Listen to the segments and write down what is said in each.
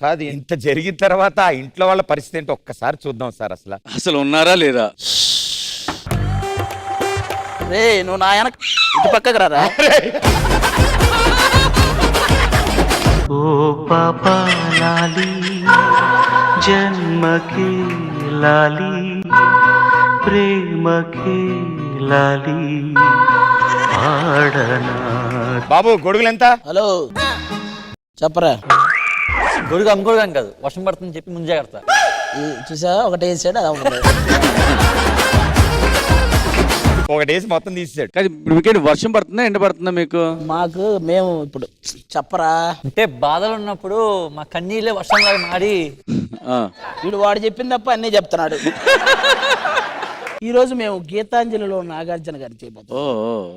కాదు, ఇంత జరిగిన తర్వాత ఆ ఇంట్లో వాళ్ళ పరిస్థితి ఏంటో ఒక్కసారి చూద్దాం సార్. అసలు ఉన్నారా లేదా? రే నువ్వు నా వెనక ఇటు పక్కకు రారా. ఓ పాపా లాలి జన్మకి లాలి ప్రేమకి లాలి ఆడనా. బాబు గొడుగులు ఎంత? హలో చెప్పరా. గొడుగు అమ్ముకోవడానికి కాదు, వర్షం పడుతుందని చెప్పి ముందు జాగ్రత్త. చూసా ఒకటి వేసాడు, అది ఒకటేసి మొత్తం తీసేసాడు. కానీ మీకేంటి వర్షం పడుతుందా ఎండ పడుతుందా మీకు? మాకు మేము ఇప్పుడు చెప్పరా అంటే బాధలు ఉన్నప్పుడు మా కన్నీళ్ళే వర్షంలాగా మారి. వీడు వాడు చెప్పింది తప్ప అన్నీ చెప్తున్నాడు. ఈ రోజు మేము గీతాంజలిలో నాగార్జున గారిని చేయబోతున్నాం.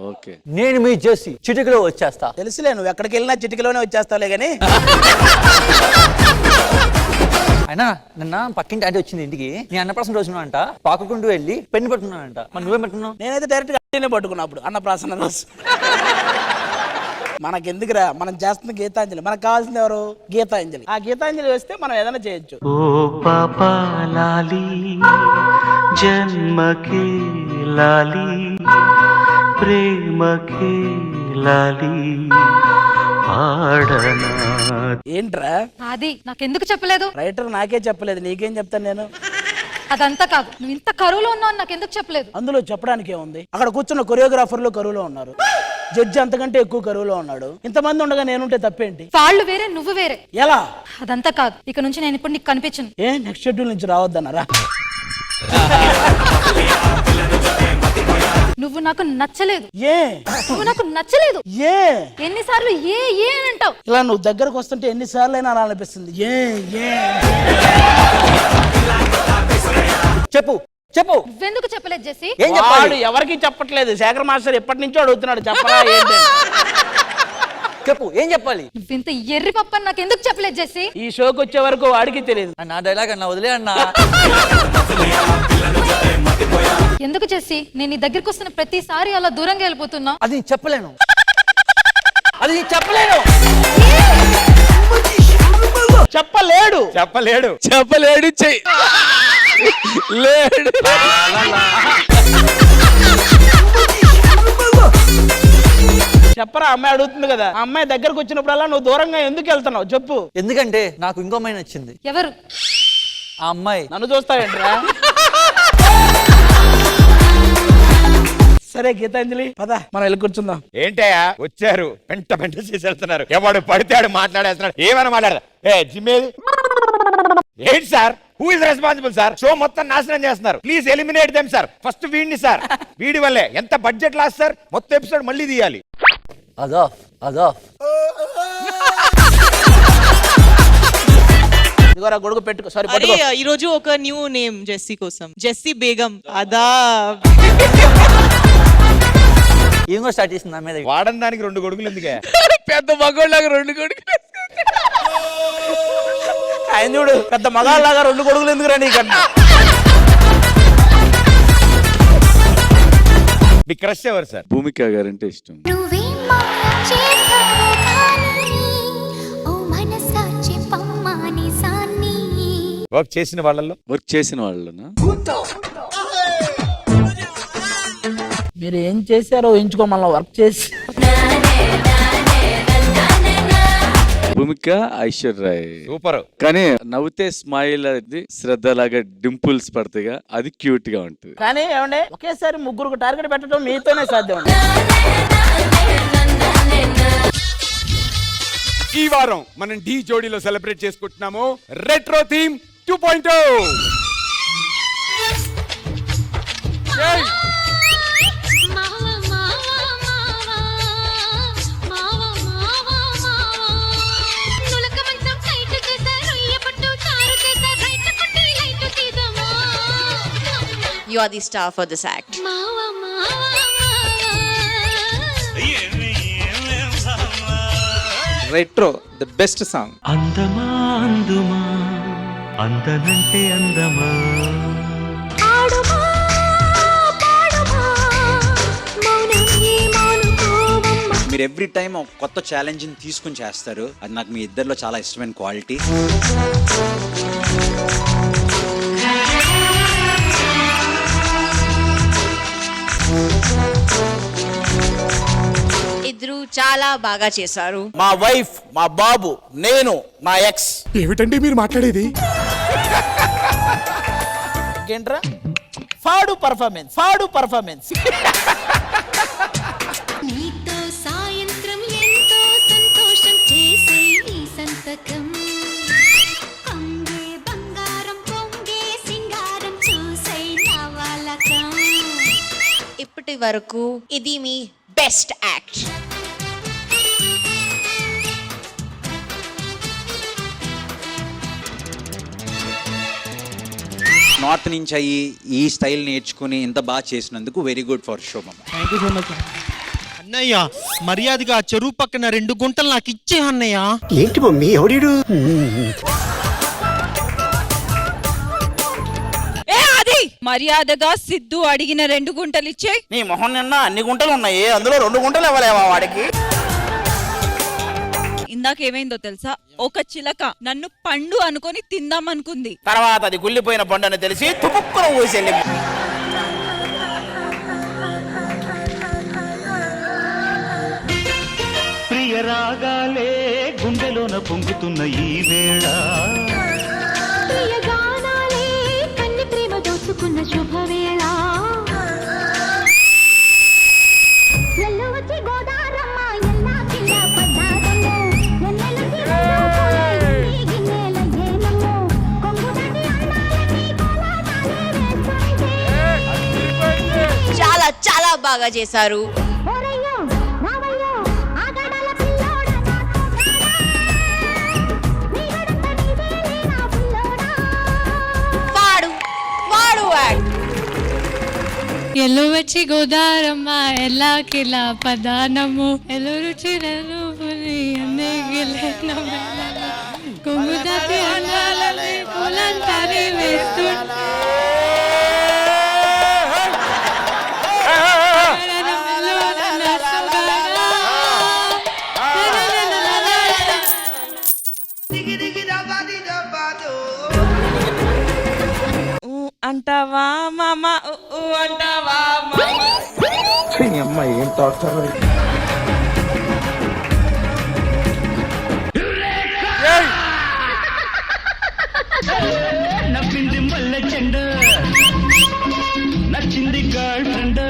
ఓకే. నేను మీ చేసి చిటికలో వచ్చేస్తా. తెలుసులే, నువ్వు ఎక్కడికి వెళ్ళినా చిటికలోనే వచ్చేస్తావులే గానీ. అయినా నిన్న పక్కింటి ఆంటీ వచ్చింది ఇంటికి. నీ అన్నప్రాసన రోజున అంట పాకుకుంటూ వెళ్ళి పెన్ను పట్టుకున్నానంట. మరి నువ్వేం పెట్టుకున్నావు? నేనైతే డైరెక్ట్ గా పట్టుకున్నప్పుడు అన్నప్రాసన రోజు. మనకెందుకురా, మనం చేస్తున్న గీతాంజలి. మనకు కావాల్సింది ఎవరు? గీతాంజలి. ఆ గీతాంజలి వస్తే మనం ఏదైనా చేయొచ్చు. ఓ పాపా లాలి జన్మకి లాలి ప్రేమకి లాలి ఆడనా. ఏంట్రా అది నాకెందుకు చెప్పలేదు? రైటర్ నాకే చెప్పలేదు, నీకేం చెప్తాను నేను? అదంతా కాదు, నువ్వు ఇంత కరువులో ఉన్నావు నాకెందుకు చెప్పలేదు? అందులో చెప్పడానికి ఏముంది? అక్కడ కూర్చున్న కొరియోగ్రాఫర్లు కరువులో ఉన్నారు, జడ్జి అంతకంటే ఎక్కువ కరువులో ఉన్నాడు. ఇంతమంది ఉండగా నేనుంటే తప్పేంటి? వాళ్ళు వేరే నువ్వు వేరే. ఎలా? అదంతా కాదు, ఇక నుంచి నేను ఇప్పుడు నీకు కనిపించను. ఏ నెక్స్ట్ షెడ్యూల్ నుంచి రావద్దన్నారా? నువ్వు నాకు నచ్చలేదు. ఏ నువ్వు నాకు నచ్చలేదు. ఏ ఎన్నిసార్లు ఏ ఏ అని అంటావు? ఇలా నువ్వు దగ్గరకు వస్తుంటే ఎన్నిసార్లు అయినా అనిపిస్తుంది. ఏ ఏ చెప్పు చెప్పు. నువ్వెందుకు చెప్పలేదు జెస్సీ? ఏం చెప్పాలి? వాడు ఎవరికి చెప్పట్లేదు. శేఖర్ మాస్టర్ ఎప్పటి నుంచో అడుగుతున్నాడు, చెప్పరా ఏంటి? చెప్పు, ఏం చెప్పాలి? నువ్వు ఇంత ఎర్రి పప్పని నాకు ఎందుకు చెప్పలేదు జెస్సీ? ఈ షోకి వచ్చే వరకు వాడికి తెలియదు. నా డైలాగ్ అన్నా వదిలే అన్నా. ఎందుకు జెస్సీ నేను నీ దగ్గరికి వస్తున్న ప్రతిసారి అలా దూరంగా వెళ్ళిపోతున్నా? అది నేను చెప్పలేను, అది నేను చెప్పలేను. చెప్పలేడు చెప్పలేడు చెప్పలేడు చెయ్యి లేడు. చెప్పరా, అమ్మాయి అడుగుతుంది కదా. ఆ అమ్మాయి దగ్గరకు వచ్చినప్పుడల్లా నువ్వు దూరంగా ఎందుకు వెళ్తున్నావు చెప్పు? ఎందుకంటే నాకు ఇంకో అమ్మాయి నచ్చింది. ఎవరు ఆ అమ్మాయి? నన్ను చూస్తావేంట్రా? సరే గీతాంజలి పద, మనం వెళ్ళి కూర్చుందాం. ఏంటయ్యా వచ్చారు, పెంట పెంట చేసి వెళ్తున్నారు. ఎవడు పడితే మాట్లాడేస్తున్నాడు. ఏమైనా మాట్లాడదా? ఏ జిమ్మేది ఏంటి sir? Who is responsible sir? Show మొత్తం నాశనం చేస్తున్నారు. Please eliminate them sir. First వీడిని సార్, వీడి వల్లే ఎంత బడ్జెట్ లాస్ సార్. మొత్తం ఎపిసోడ్ మళ్ళీ తీయాలి. అదా అదా ఇదిగోరా గొడుగు పెట్టుకో. సారీ అరే ఈ రోజు ఒక న్యూ నేమ్ జెస్సీ కోసం, జెస్సీ బేగం. అదా ఏం కూడా స్టార్ట్ చేసింది నా మీద. వాడని దానికి 2 గొడుగులు ఎందుకే? పెద్ద మగోళ్ళగా 2 గొడుగులు. ఆయన చూడు, పెద్ద మగాళ్ళలాగా 2 గొడుగులు ఎందుకు రండి ఇక్కడ? మీ క్రష్ ఎవరు సార్? భూమిక గారంటే ఇష్టం. వర్క్ చేసిన వాళ్ళలో? వర్క్ చేసిన వాళ్ళనా? మీరు ఏం చేశారో ఎంచుకోమల్లా వర్క్ చేసి. భూమిక, ఐశ్వర్యరాయ్ సూపర్. కానీ నవ్వుతే స్మైల్ అది శ్రద్ధ లాగా డింపుల్స్ పడతాయిగా, అది క్యూట్ గా ఉంటుంది. కానీ ఏమండే ఒకేసారి ముగ్గురికి టార్గెట్ పెట్టడం మీతోనే సాధ్యం. ఈ వారం మనం ఢీ జోడీలో సెలబ్రేట్ చేసుకుంటున్నాము retro theme 2.0. You are the star for this act. Retro the best song. అందమా అందుమా అందనంటే అందమా మీరు ఎవ్రీ టైం ఒక కొత్త ఛాలెంజ్ని తీసుకుని చేస్తారు. అది నాకు మీ ఇద్దరిలో చాలా ఇష్టమైన క్వాలిటీ. ఇద్దరు చాలా బాగా చేశారు. మా వైఫ్, మా బాబు, నేను, నా ఎక్స్. ఏమిటండి మీరు మాట్లాడేది? ఏంట్రా ఫాడు పర్ఫార్మెన్స్. నీతో సాయంత్రం ఎంతో సంతోషం చేసే నీ సంతకం, పొంగే బంగారం పొంగే సింగారం చూసే నవలకం. ఇప్పటి వరకు ఇది మీ బెస్ట్ యాక్ట్. నార్త్ నుంచి అయ్యి ఈ స్టైల్ నేర్చుకుని ఇంత బాగా చేసినందుకు very good for Shobham. Thank you so much. అన్నయ్య మర్యాదగా చెరువు పక్కన 2 గుంటలు నాకు ఇచ్చే అన్నయ్య. ఏంటి మమ్మీ ఎవడీడు? అది మర్యాదగా సిద్ధు అడిగిన 2 గుంటలు ఇచ్చే. నీ మొహం నిన్న అన్ని గుంటలు ఉన్నాయి, అందులో 2 గుంటలు ఇవ్వలేవా వాడికి? ఇందాక ఏమైందో తెలుసా? ఒక చిలక నన్ను పండు అనుకొని తిందామనుకుంది. తర్వాత అది గుల్లిపోయిన బండు అని తెలిసి తుపుక్కున ఊసేళ్ళి. ప్రియ రాగాలే గుండెలోన పొంగుతున్న ఈ వేళ, ప్రియగానాలే కన్ని ప్రేమ దోచుకున్న శుభవేళ. ఎల్లు వచ్చి గోదారమ్మ ఎల్లా కిల్ల పడ్డాదమ్మో, ఎన్నెలు తిరుగులే గిన్నెల ఏనమ్మో, కొంగు దాటి అన్నాలని కోలాటాలే వేస్తుంటే. చాలా చాలా బాగా చేశారు. ఓరయ్యో రావయ్యో ఆగడాల పిల్లోడ నాతో నీగడంత నీదేలే నా పిల్లోడా. వాడు యాక్ట్. ఎల్లు వచ్చి గోదారమ్మ ఎలా కిలా పదానము, ఎల్లు రుచి కొంగు దాటి అన్నాలని కోలాటాలే వేస్తుంటే. అంటావా మామ, అంటావా మామ. అమ్మాయి ఏం తాగుతారు? నవ్వింది మల్లె చెండ, నచ్చింది గర్ల్ ఫ్రెండ్,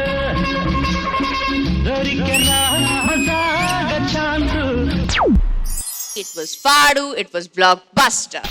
దొరికెనా మజాగా chance. It was Fadu, it was blockbuster.